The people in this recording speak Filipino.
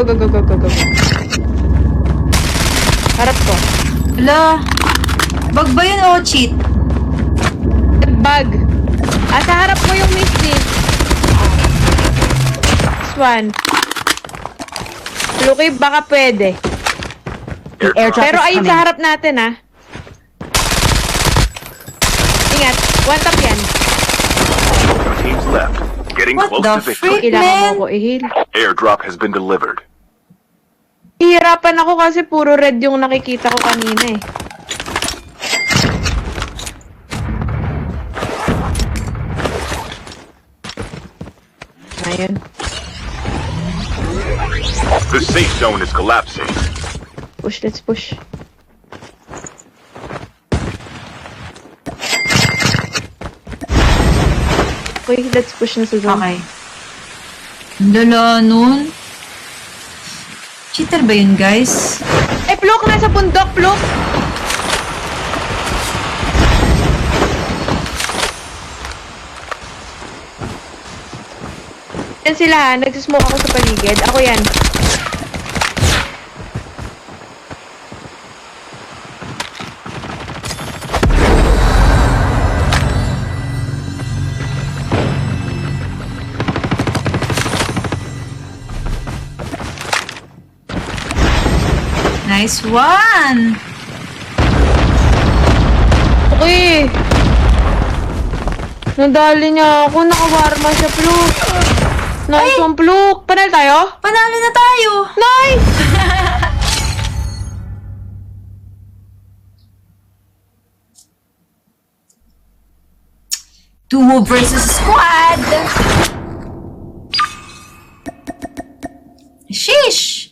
go, go, go, go, go, go. Harap ko. Ala. Bag ba yun o cheat? Bag. Sa harap mo yung Misty. This one. Luki, baka pwede. Pero ayun sa harap natin, ah. Ingat. One tap yan. Teams left. Getting What close the to victory. freak, Kailangan mo man? ko i-heal. Airdrop has been delivered. Hihirapan ako kasi puro red yung nakikita ko kanina, eh. Ayun. The safe zone is collapsing. Push, let's push. Okay, let's push na sa zone. Okay. Lala nun. Cheater ba yun, guys? Pluk! Nasa bundok, Pluk! Yan sila, ha? Nagsismoke ako sa paligid. Ako yan. Nice one! Okay. Nadali niya ako. Nakawarma siya, Pluk. Nice one, Pluk. Panal tayo? Panalo na tayo! Nice! Duo versus squad! Sheesh!